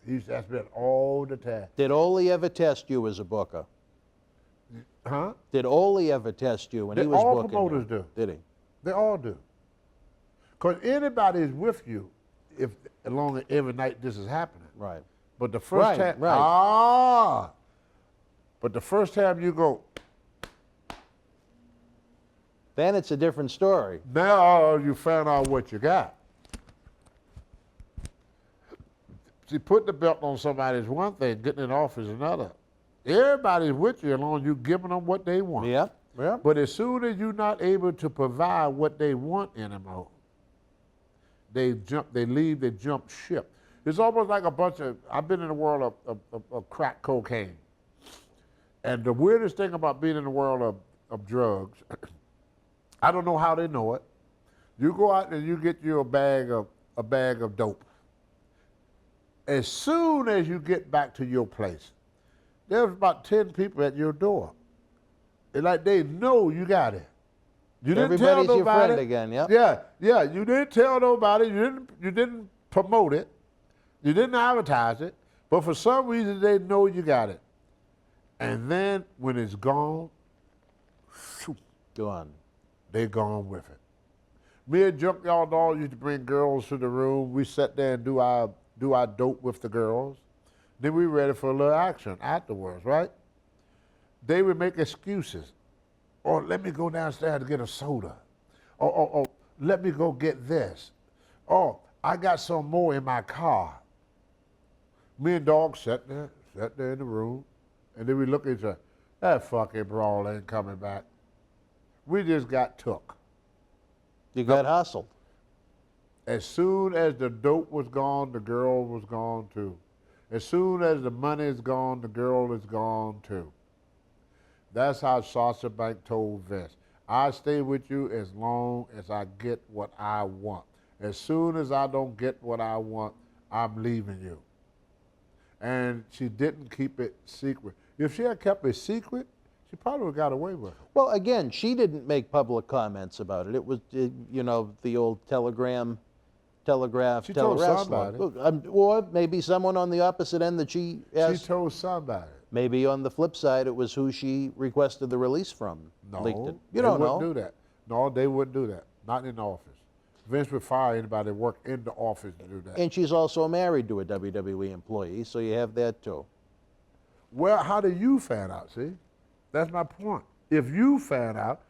He used to ask me that all the time. Did Ole ever test you as a booker? Huh? Did Ole ever test you when he was all booking? All promoters do. Did he? They all do. Because anybody is with you as long as every night this is happening. Right. But the first time, but the first time you go, then it's a different story. Now you found out what you got. See, putting the belt on somebody is one thing, getting it off is another. Everybody's with you as long as you're giving them what they want. Yeah. But as soon as you're not able to provide what they want anymore, they jump ship. It's almost like I've been in the world of crack cocaine. And the weirdest thing about being in the world of drugs, I don't know how they know it. You go out and you get you a bag of dope. As soon as you get back to your place, there's about 10 people at your door. It's like they know you got it. You didn't tell nobody. Everybody's your friend again, yeah? Yeah. You didn't tell nobody. You didn't promote it. You didn't advertise it. But for some reason, they know you got it. And then when it's gone, gone. They gone with it. Me and Junkyard Dog used to bring girls to the room. We sat there and do our dope with the girls. Then we ready for a little action afterwards, right? They would make excuses. Or let me go downstairs to get a soda. Or let me go get this. Oh, I got some more in my car. Me and Dog sat there in the room, and then we look at each other. That fucking brawl ain't coming back. We just got took. You got hustled. As soon as the dope was gone, the girl was gone too. As soon as the money is gone, the girl is gone too. That's how Sasha Banks told Vince. I stay with you as long as I get what I want. As soon as I don't get what I want, I'm leaving you. And she didn't keep it secret. If she had kept it secret, she probably would have got away with it. Well, again, she didn't make public comments about it. It was, the old telegraph. She told somebody. Or maybe someone on the opposite end that she asked. She told somebody. Maybe on the flip side, it was who she requested the release from. No, leaked it. You don't know. They wouldn't do that. No, they wouldn't do that. Not in the office. Vince would fire anybody that worked in the office to do that. And she's also married to a WWE employee, so you have that too. Well, how do you find out, see? That's my point. If you found out,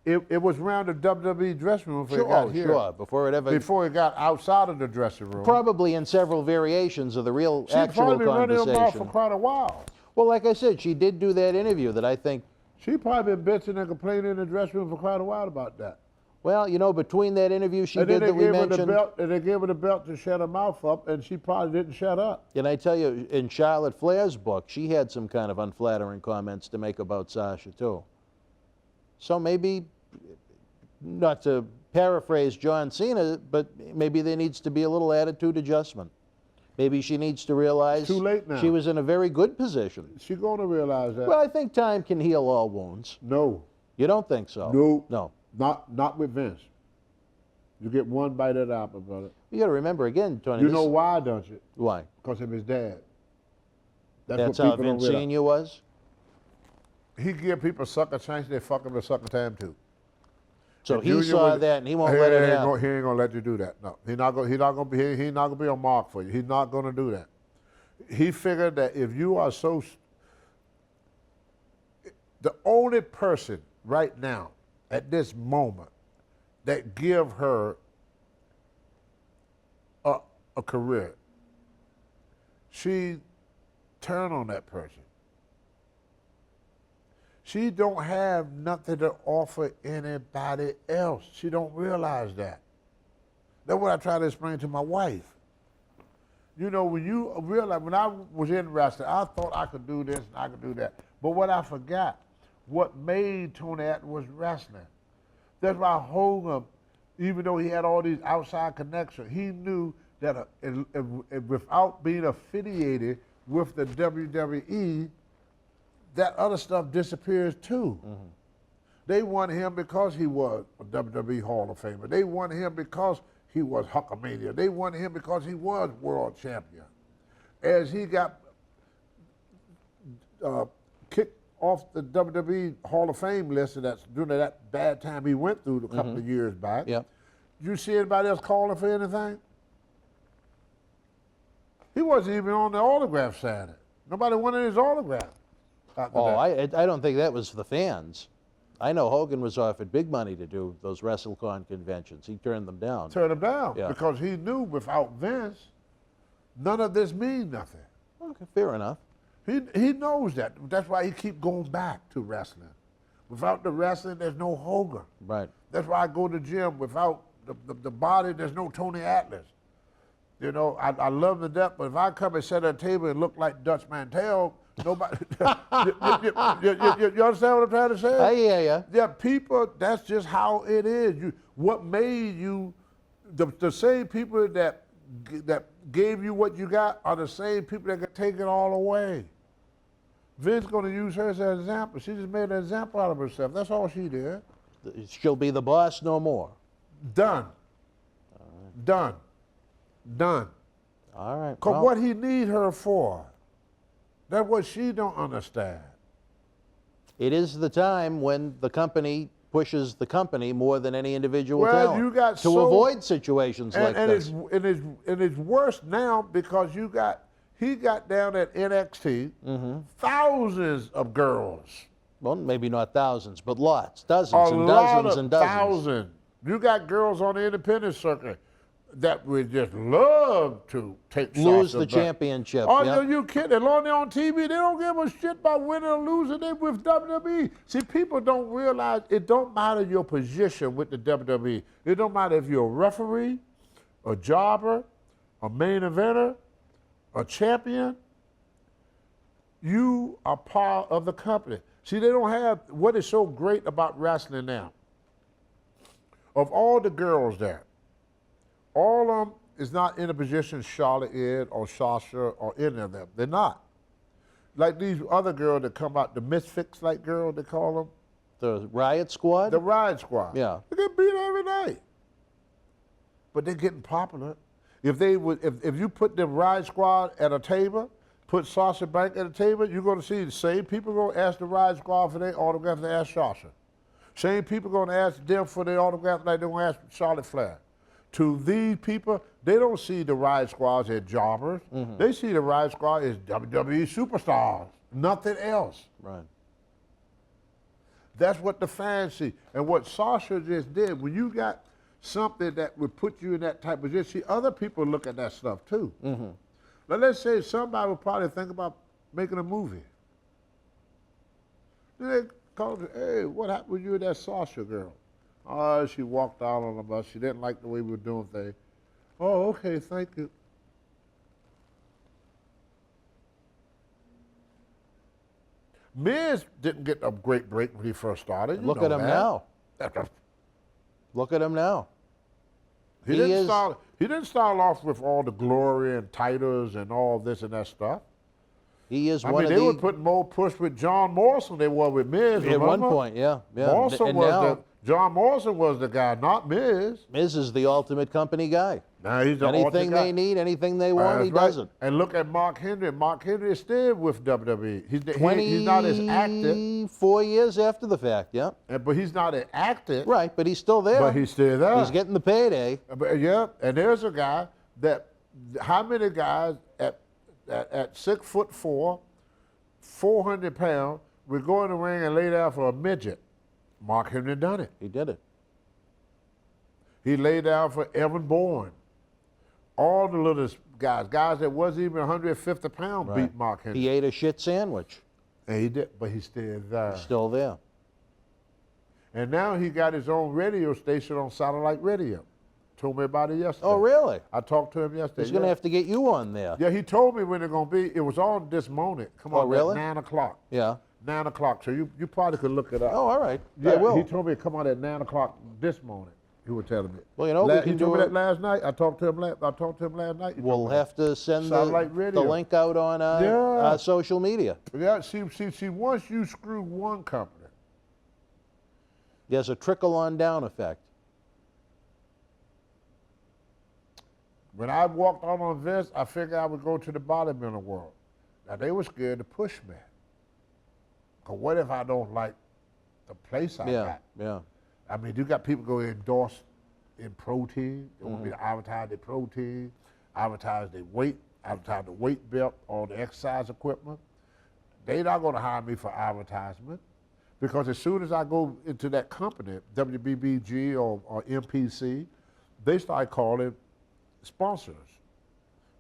it was around the WWE dressing room before it got here. Sure, before it got outside of the dressing room. Probably in several variations of the real actual conversation. She'd probably been running them off for quite a while. Well, like I said, she did do that interview that I think... She probably been bitching and complaining in the dressing room for quite a while about that. Well, between that interview she did that we mentioned... And they gave her the belt to shut her mouth up, and she probably didn't shut up. And I tell you, in Charlotte Flair's book, she had some kind of unflattering comments to make about Sasha, too. So maybe, not to paraphrase John Cena, but maybe there needs to be a little attitude adjustment. Maybe she needs to realize too late now. She was in a very good position. She's going to realize that. Well, I think time can heal all wounds. No. You don't think so? No. Not with Vince. You get one bite of the apple, brother. You got to remember again, Tony. You know why, don't you? Why? Because of his dad. That's how Vince Senior was? He give people a sucker chance, they fuck him a sucker time too. So he saw that and he won't let it happen. He ain't gonna let you do that. No, he's not gonna be a mark for you. He's not gonna do that. He figured that if you are the only person right now at this moment that give her a career, she turn on that person. She don't have nothing to offer anybody else. She don't realize that. That's what I try to explain to my wife. You know, when you realize, when I was in wrestling, I thought I could do this and I could do that. But what I forgot, what made Tony Atlas was wrestling. That's why Hogan, even though he had all these outside connections, he knew that without being affiliated with the WWE, that other stuff disappears too. They wanted him because he was a WWE Hall of Famer. They wanted him because he was Hulkamania. They wanted him because he was world champion. As he got kicked off the WWE Hall of Fame list, and that's during that bad time he went through a couple of years back. Yep. Did you see anybody else calling for anything? He wasn't even on the autograph signing. Nobody wanted his autograph. I don't think that was the fans. I know Hogan was offered big money to do those WrestleCon conventions. He turned them down. Turned them down Yeah. because he knew without Vince, none of this means nothing. Okay, fair enough. He knows that. That's why he keep going back to wrestling. Without the wrestling, there's no Hogan. Right. That's why I go to the gym. Without the body, there's no Tony Atlas. You know, I love the death, but if I come and sit at a table and look like Dutch Mantel, nobody. you understand what I'm trying to say? I hear ya. Yeah, people. That's just how it is. What made you the same people that gave you what you got are the same people that can take it all away. Vince going to use her as an example. She just made an example out of herself. That's all she did. She'll be the boss no more. Done. Done. Done. All right. Because Well, what he need her for, that's what she don't understand. it is the time when the company pushes the company more than any individual Well, talent you got to so- avoid situations like this. And it's worse now because he got down at NXT, thousands of girls. Well, maybe not thousands, but lots, dozens A and lot dozens of and dozens. thousands. You got girls on the independent circuit that would just love to take Lose Sasha the back. championship. Oh, yeah. you kidding? As long as they're on TV, they don't give a shit about winning or losing. They with WWE. See, people don't realize it don't matter your position with the WWE. It don't matter if you're a referee, a jobber, a main eventer, a champion. You are part of the company. See, they don't have what is so great about wrestling now. Of all the girls there, all of them is not in a position Charlotte is or Sasha or any of them. They're not. Like these other girls that come out, the misfits like girl, they call them. The Riot Squad? The Riot Squad. Yeah. They get beat every night. But they're getting popular. If you put the Riot Squad at a table, put Sasha Banks at a table, you're going to see the same people going to ask the Riot Squad for their autograph they ask Sasha. Same people going to ask them for their autograph like they're going to ask Charlotte Flair. To these people, they don't see the Riot Squads as jobbers. They see the Riot Squad as WWE superstars, nothing else. Right. That's what the fans see. And what Sasha just did, when you got something that would put you in that type of position, see, other people look at that stuff too. Now let's say somebody would probably think about making a movie. Then they call her, hey, what happened with you and that Sasha girl? Oh, she walked out on the bus. She didn't like the way we were doing things. Oh, okay, thank you. Miz didn't get a great break when he first started. Look at him now. Look at him now. He didn't start off with all the glory and titles and all this and that stuff. He is I one mean, of they the... were putting more push with John Morrison than they were with Miz. At one point, yeah. John Morrison was the guy, not Miz. Miz is the ultimate company guy. Now he's the Anything ultimate guy. they need, anything they want, he right. doesn't. And look at Mark Henry. Mark Henry is still with WWE. He's not as active. 24 years after the fact, yeah. But he's not as active. Right, but he's still there. But he's still there. He's getting the payday. Yeah, and there's a guy that, how many guys at 6'4", 400 pounds, would go in the ring and lay down for a midget? Mark Henry done it. He did it. He laid down for Evan Bourne. All the little guys that wasn't even 150 pounds, beat Mark Henry. He ate a shit sandwich. And he did, but he's still there. Still there. And now he got his own radio station on satellite radio, Told me about it yesterday. Oh, really? I talked to him yesterday. He's going to have to get you on there. Yeah, he told me when it's going to be. It was on this morning. Come on, really? At 9 o'clock. Yeah. 9 o'clock. So you probably could look it up. Oh, all right. Yeah, I will. he told me to come on at 9 o'clock this morning. He was telling me. Well, you know, we can he told do me it. that last night. I talked to him last night. We'll have to send the radio. link out on our social media. Yeah, see, once you screw one company, there's a trickle-on down effect. when I walked out on Vince, I figured I would go to the bodybuilding world. Now, they were scared to push me. Because what if I don't like the place I got? Yeah. I mean, you got people go endorse in protein. They want me to advertise their protein, advertise their weight, advertise the weight belt, all the exercise equipment. They're not going to hire me for advertisement because as soon as I go into that company, WBBG or MPC, they start calling sponsors.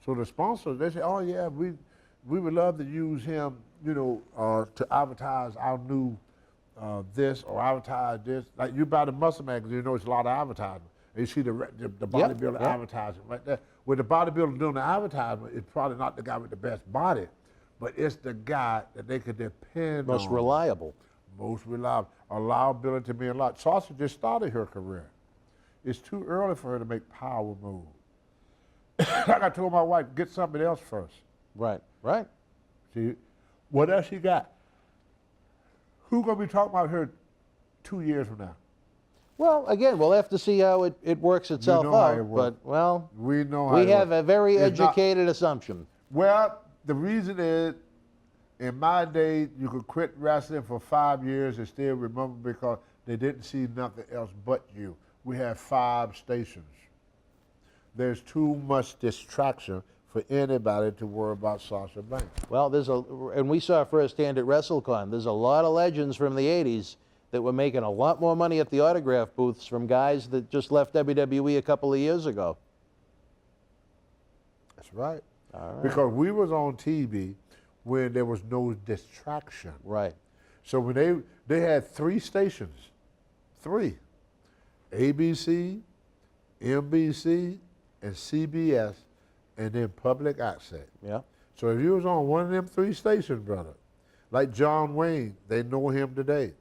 So the sponsors, they say, oh yeah, we would love to use him, to advertise our new this or advertise this. Like you buy the Muscle magazine, it's a lot of advertising. And you see the bodybuilder advertising right there. With the bodybuilder doing the advertisement, it's probably not the guy with the best body, but it's the guy that they could depend on. Most reliable. Most reliable. Allowability to be a lot. Sasha just started her career. It's too early for her to make power moves. Like I told my wife, get something else first. Right. See, what else you got? Who's going to be talking about her 2 years from now? Well, again, we'll have to see how it works itself out. But, well, we have a very educated assumption. Well, the reason is, in my day, you could quit wrestling for 5 years and still remember because they didn't see nothing else but you. We have 5 stations. There's too much distraction for anybody to worry about Sasha Banks. Well, and we saw firsthand at WrestleCon, there's a lot of legends from the 80s that were making a lot more money at the autograph booths from guys that just left WWE a couple of years ago. That's right. All right. Because we was on TV when there was no distraction. Right. So when they had 3 stations, 3, ABC, NBC, and CBS, and then public access. Yeah. So if you was on one of them 3 stations, brother, like John Wayne, they know him today.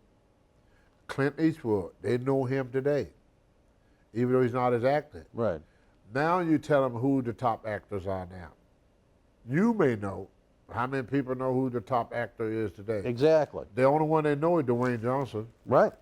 Clint Eastwood, they know him today, even though he's not as active. Right. Now you tell them who the top actors are now. You may know. How many people know who the top actor is today? Exactly. The only one they know is Dwayne Johnson. Right.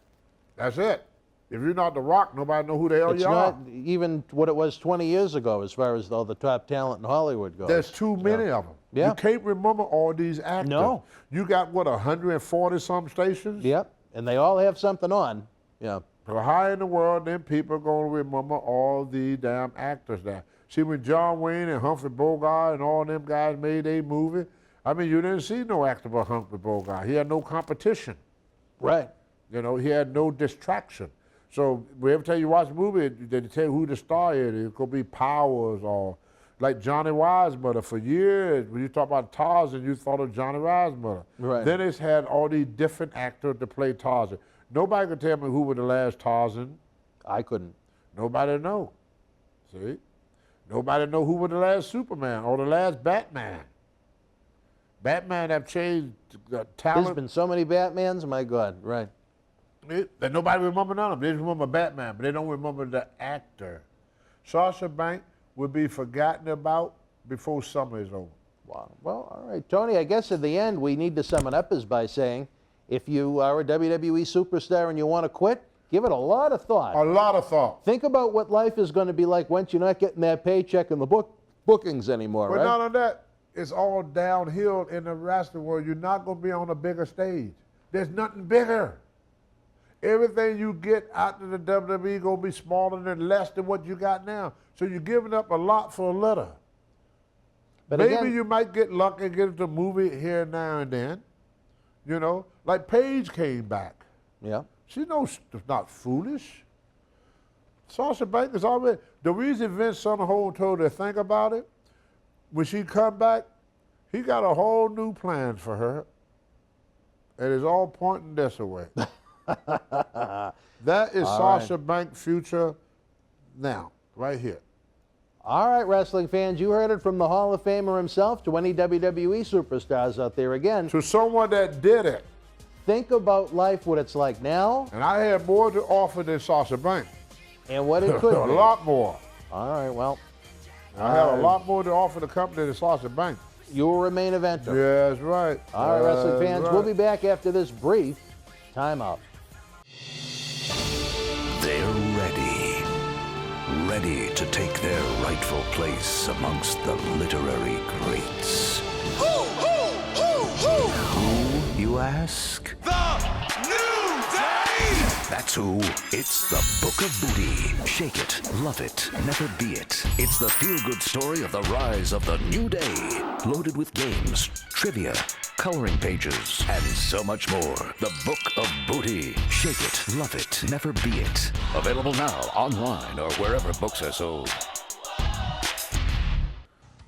That's it. If you're not The Rock, nobody know who the hell you are. It's not even what it was 20 years ago as far as all the top talent in Hollywood goes. There's too many of them. Yeah. You can't remember all these actors. No. You got, 140-some stations? Yep. And they all have something on. Yeah. So how in the world then people going to remember all the damn actors now? See, when John Wayne and Humphrey Bogart and all them guys made a movie, I mean, you didn't see no actor but Humphrey Bogart. He had no competition. Right. He had no distraction. So every time you watch a movie, they tell you who the star is. It could be Powers or like Johnny Weissmuller. For years, when you talk about Tarzan, you thought of Johnny Weissmuller. Right. Then it's had all these different actors to play Tarzan. Nobody could tell me who was the last Tarzan. I couldn't. Nobody know. See? Nobody know who was the last Superman or the last Batman. Batman have changed talent. There's been so many Batmans, my God, right. That nobody remember none of them. They just remember Batman, but they don't remember the actor. Sasha Banks will be forgotten about before summer is over. Wow. Well, all right, Tony, I guess at the end we need to sum it up as by saying, if you are a WWE superstar and you want to quit, give it a lot of thought. A lot of thought. Think about what life is going to be like once you're not getting that paycheck and the bookings anymore, But right? none of that. It's all downhill in the wrestling world. You're not going to be on a bigger stage. There's nothing bigger. Everything you get out of the WWE going to be smaller than less than what you got now. So you're giving up a lot for a little. But Maybe again, you might get lucky and get into a movie here now and then. Like Paige came back. Yeah. She's not foolish. Sasha Banks is already. The reason Vince Sonnehold told her to think about it, when she come back, he got a whole new plan for her. And it's all pointing this way. That is Sasha Banks' future now. right here. All right, wrestling fans, you heard it from the Hall of Famer himself to any WWE superstars out there. Again, To someone that did it. think about life, what it's like now, And I had more to offer than Sasha Banks. and what it could A be. lot more. All right, well, I had a lot more to offer the company than Sasha Banks. you were a main eventer. Yeah, that's right. All right, wrestling fans, That's we'll right. be back after this brief timeout. They're ready to take their rightful place amongst the literary greats. Who, you ask? The New Day! That's who. It's the Book of Booty. Shake it, love it, never be it. It's the feel-good story of the rise of the New Day. Loaded with games, trivia, coloring pages, and so much more. The Book of Booty. Shake it, love it, never be it. Available now online or wherever books are sold.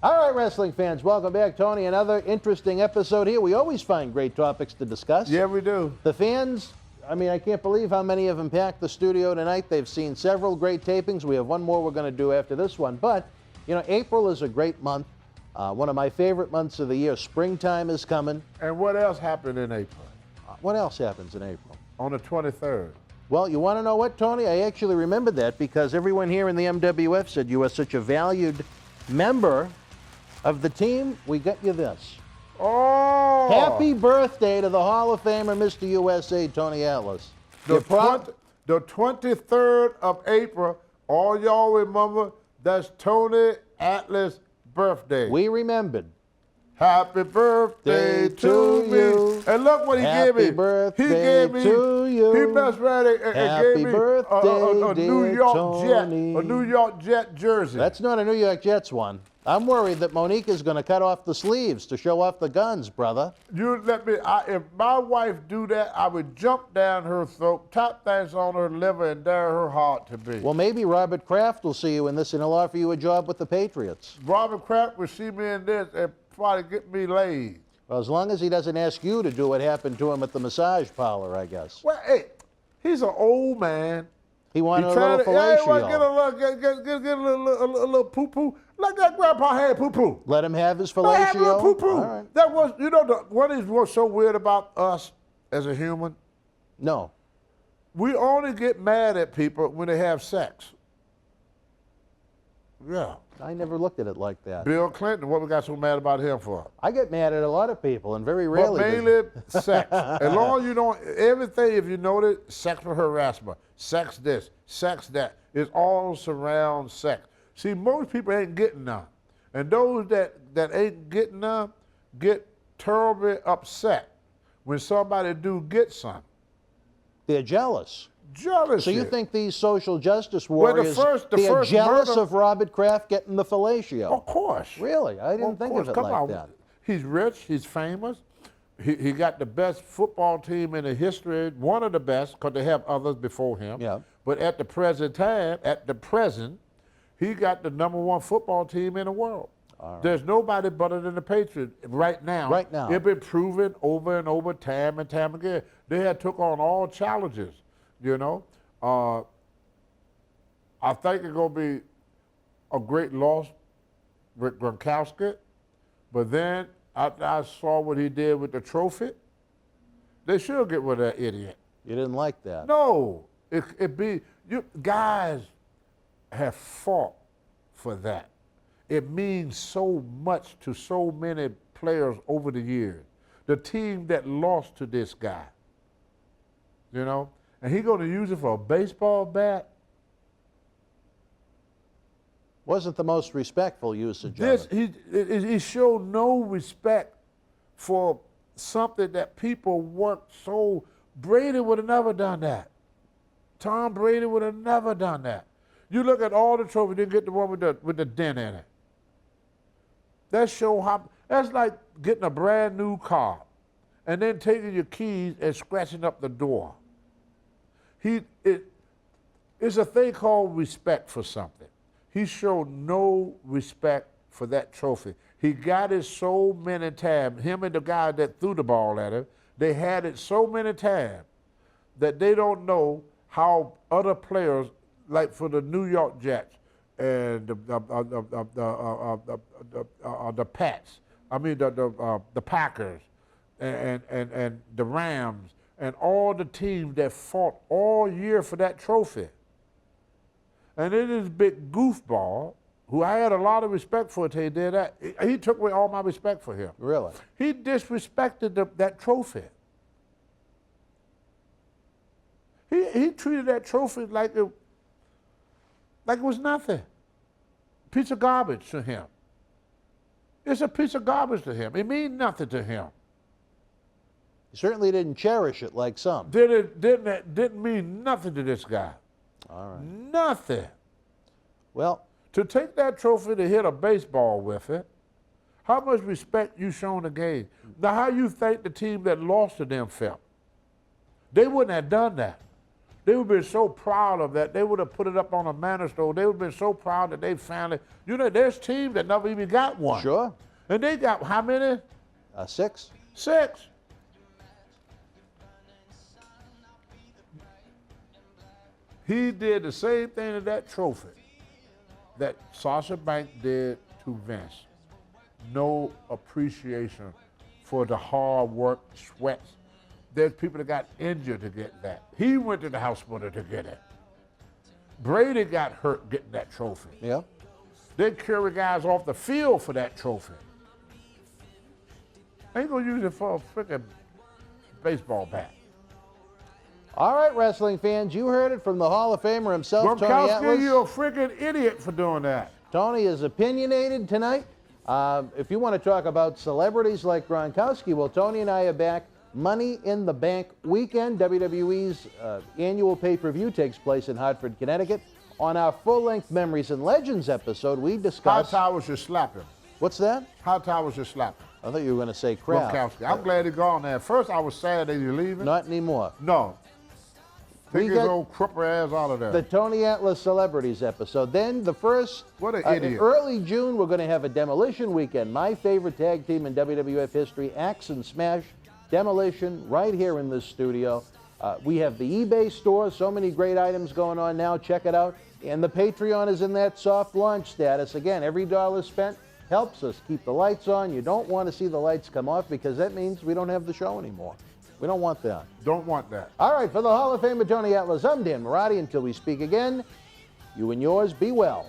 All right, wrestling fans, welcome back, Tony. Another interesting episode here. We always find great topics to discuss. Yeah, we do. The fans, I mean, I can't believe how many of them packed the studio tonight. They've seen several great tapings. We have one more we're going to do after this one. But, you know, April is a great month. One of my favorite months of the year. Springtime is coming. And what else happened in April? What else happens in April? On the 23rd. Well, you want to know what, Tony? I actually remember that because everyone here in the MWF said you are such a valued member of the team. We got you this. Oh! Happy birthday to the Hall of Famer, Mr. USA, Tony Atlas. The 23rd of April, all y'all remember, that's Tony Atlas' birthday. We remembered. Happy birthday to you. And look what he gave me. Happy birthday He gave me, to you. he messed around and Happy gave me birthday, a New dear York Tony. Jet, a New York Jet jersey. That's not a New York Jets one. I'm worried that Monique is going to cut off the sleeves to show off the guns, brother. You let me, if my wife do that, I would jump down her throat, tap things on her liver, and dare her heart to beat. Well, maybe Robert Kraft will see you in this and he'll offer you a job with the Patriots. Robert Kraft will see me in this and probably get me laid. Well, as long as he doesn't ask you to do what happened to him at the massage parlor, I guess. Well, hey, he's an old man. He wanted a tried little to, hey, fellatio. well, get a little poo-poo. Like that grandpa had poo-poo. Let him have his Let him have a little fellatio. poo-poo. All right. That was, you know, what is what's so weird about us as a human? No. We only get mad at people when they have sex. Yeah. I never looked at it like that. Bill Clinton, what we got so mad about him for? I get mad at a lot of people, and very rarely. But mainly sex. As long as you don't, everything, if you notice, sexual harassment, sex this, sex that, it all surrounds sex. See, most people ain't getting none. And those that ain't getting none get terribly upset when somebody do get some. They're jealous. Jealousy. So you think these social justice warriors, the they're first jealous murder- of Robert Kraft getting the fellatio? Of course. Really? I didn't think of it like that. He's rich, he's famous. He got the best football team in the history, one of the best, because they have others before him. Yeah. But at the present time, he got the #1 football team in the world. Right. There's nobody better than the Patriots right now. Right now. It's been proven over and over, time and time again. They had took on all challenges, you know. I think it's going to be a great loss with Gronkowski, but then after I saw what he did with the trophy, they should get rid of that idiot. You didn't like that? No. You guys have fought for that. It means so much to so many players over the years. The team that lost to this guy, you know, and he's going to use it for a baseball bat. Wasn't the most respectful usage of it. He showed no respect for something that people worked so. Brady would have never done that. Tom Brady would have never done that. You look at all the trophies, didn't get the one with the dent in it. That show how, that's like getting a brand new car and then taking your keys and scratching up the door. It's a thing called respect for something. He showed no respect for that trophy. He got it so many times, him and the guy that threw the ball at him, they had it so many times that they don't know how other players, like for the New York Jets, and the Pats. I mean the Packers, and the Rams, and all the teams that fought all year for that trophy. And then this big goofball, who I had a lot of respect for until he did that, he took away all my respect for him. Really? He disrespected that trophy. He treated that trophy like it was nothing. Piece of garbage to him. It's a piece of garbage to him. It means nothing to him. He certainly didn't cherish it like some. Didn't mean nothing to this guy. All right. Nothing. Well, to take that trophy to hit a baseball with it, how much respect you shown the game. Now, how you think the team that lost to them felt? They wouldn't have done that. They would have been so proud of that. They would have put it up on a mantle. They would have been so proud that they finally, there's teams that never even got one. Sure. And they got how many? 6. 6. He did the same thing to that trophy that Sasha Banks did to Vince. No appreciation for the hard work, sweats. There's people that got injured to get that. He went to the hospital to get it. Brady got hurt getting that trophy. Yeah. They carry guys off the field for that trophy. Ain't gonna use it for a freaking baseball bat. All right, wrestling fans, you heard it from the Hall of Famer himself, Tony Atlas. You're a freaking idiot for doing that. Tony is opinionated tonight. If you want to talk about celebrities like Gronkowski, well, Tony and I are back. Money in the Bank weekend. WWE's annual pay-per-view takes place in Hartford, Connecticut. On our full-length Memories and Legends episode, we discussed... High Towers should slap him. What's that? High Towers should slap him. I thought you were going to say crap. Gronkowski. I'm glad he's gone there. First, I was sad that he's leaving. Not anymore. No. Take his old cripper ass out of there. The Tony Atlas Celebrities episode. Then the first... What an idiot. In early June, we're going to have a Demolition Weekend. My favorite tag team in WWF history, Axe and Smash. Demolition right here in this studio. We have the eBay store. So many great items going on now. Check it out. And the Patreon is in that soft launch status. Again, every dollar spent helps us keep the lights on. You don't want to see the lights come off because that means we don't have the show anymore. We don't want that. Don't want that. All right, for the Hall of Famer Tony Atlas, I'm Dan Marty. Until we speak again, you and yours be well.